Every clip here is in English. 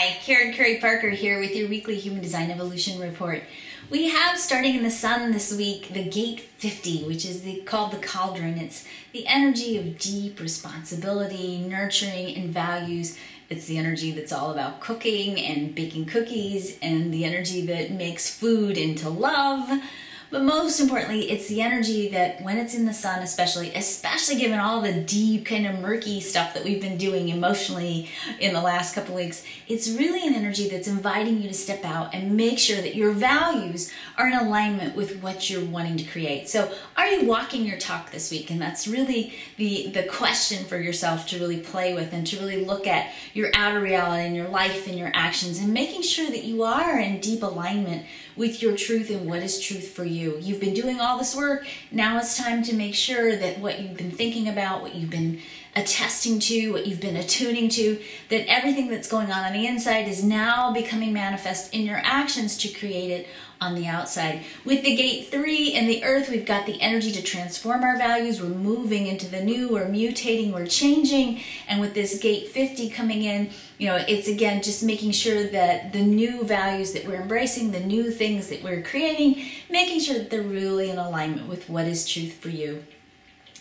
Hi, Karen Curry Parker here with your weekly Human Design Evolution Report. We have, starting in the sun this week, the Gate 50, which is called the Cauldron. It's the energy of deep responsibility, nurturing, and values. It's the energy that's all about cooking and baking cookies, and the energy that makes food into love. But most importantly, it's the energy that when it's in the sun, especially given all the deep kind of murky stuff that we've been doing emotionally in the last couple weeks, it's really an energy that's inviting you to step out and make sure that your values are in alignment with what you're wanting to create. So are you walking your talk this week? And that's really the question for yourself to really play with and to really look at your outer reality and your life and your actions and making sure that you are in deep alignment with your truth and what is truth for you. You've been doing all this work. Now it's time to make sure that what you've been thinking about, what you've been attesting to, what you've been attuning to, that everything that's going on the inside is now becoming manifest in your actions to create it on the outside. With the Gate 3 and the Earth, we've got the energy to transform our values. We're moving into the new, we're mutating, we're changing. And with this Gate 50 coming in, it's again just making sure that the new values that we're embracing, the new things that we're creating, making sure that they're really in alignment with what is truth for you.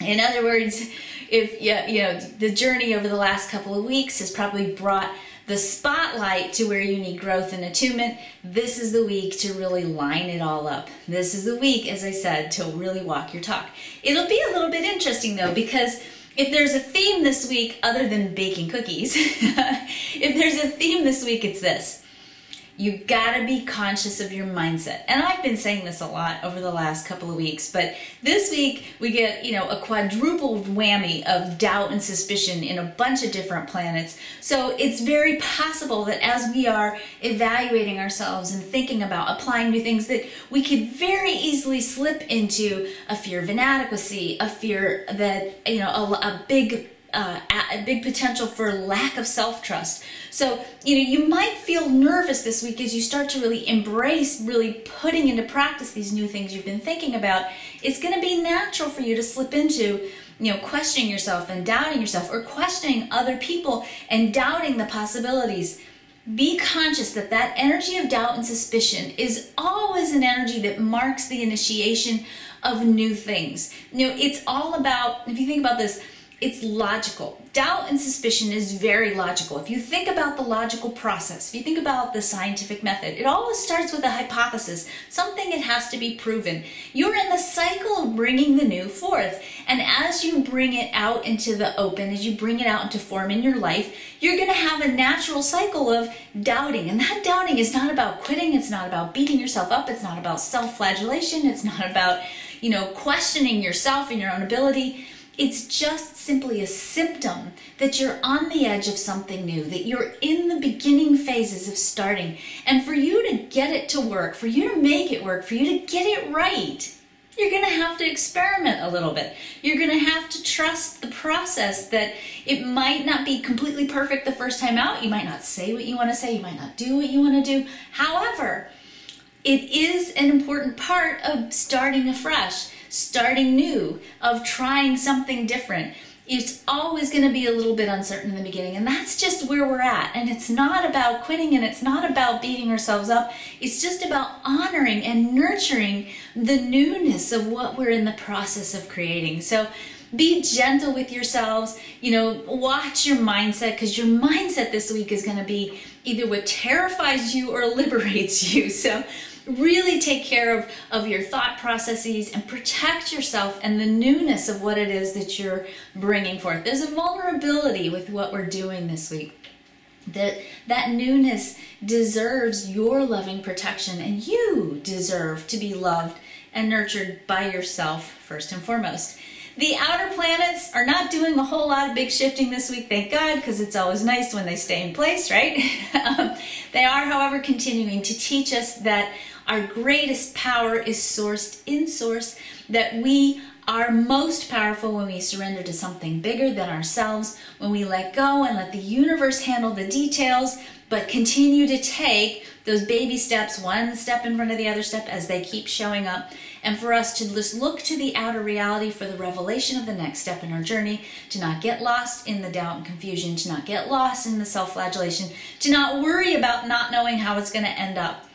In other words, if the journey over the last couple of weeks has probably brought the spotlight to where you need growth and attunement, this is the week to really line it all up. This is the week, as I said, to really walk your talk. It'll be a little bit interesting though, because if there's a theme this week other than baking cookies, if there's a theme this week, it's this. You gotta be conscious of your mindset. And I've been saying this a lot over the last couple of weeks, but this week we get, a quadruple whammy of doubt and suspicion in a bunch of different planets. So it's very possible that as we are evaluating ourselves and thinking about applying new things, that we could very easily slip into a fear of inadequacy, a fear that, a big potential for lack of self-trust. So, you might feel nervous this week as you start to really embrace, really putting into practice these new things you've been thinking about. It's going to be natural for you to slip into, questioning yourself and doubting yourself, or questioning other people and doubting the possibilities. Be conscious that that energy of doubt and suspicion is always an energy that marks the initiation of new things. It's all about, if you think about this, it's logical. Doubt and suspicion is very logical. If you think about the logical process, if you think about the scientific method, it always starts with a hypothesis, something that has to be proven. You're in the cycle of bringing the new forth. And as you bring it out into the open, as you bring it out into form in your life, you're going to have a natural cycle of doubting. And that doubting is not about quitting. It's not about beating yourself up. It's not about self-flagellation. It's not about, questioning yourself and your own ability. It's just simply a symptom that you're on the edge of something new, that you're in the beginning phases of starting. And for you to get it to work, for you to make it work, for you to get it right, you're going to have to experiment a little bit. You're going to have to trust the process, that it might not be completely perfect the first time out. You might not say what you want to say. You might not do what you want to do. However, it is an important part of starting afresh, starting new, of trying something different. It's always going to be a little bit uncertain in the beginning, and that's just where we're at. And it's not about quitting, and it's not about beating ourselves up. It's just about honoring and nurturing the newness of what we're in the process of creating. So be gentle with yourselves, watch your mindset, because your mindset this week is going to be either what terrifies you or liberates you. So really take care of your thought processes and protect yourself and the newness of what it is that you're bringing forth. There's a vulnerability with what we're doing this week. That newness deserves your loving protection, and you deserve to be loved and nurtured by yourself first and foremost. The outer planets are not doing a whole lot of big shifting this week, thank God, because it's always nice when they stay in place, right? They are, however, continuing to teach us that our greatest power is sourced in Source, that we are most powerful when we surrender to something bigger than ourselves, when we let go and let the universe handle the details, but continue to take those baby steps, one step in front of the other step, as they keep showing up. and for us to just look to the outer reality for the revelation of the next step in our journey, to not get lost in the doubt and confusion, to not get lost in the self-flagellation, to not worry about not knowing how it's going to end up,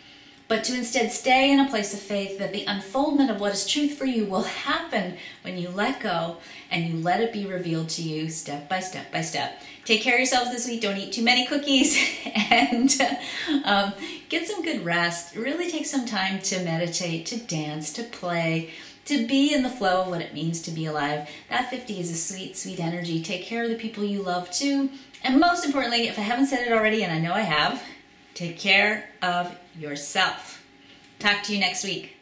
but to instead stay in a place of faith that the unfoldment of what is truth for you will happen when you let go and you let it be revealed to you step by step by step. Take care of yourselves this week. Don't eat too many cookies, and get some good rest. Really take some time to meditate, to dance, to play, to be in the flow of what it means to be alive. That 50 is a sweet, sweet energy. Take care of the people you love too. And most importantly, if I haven't said it already, and I know I have, take care of yourself. Talk to you next week.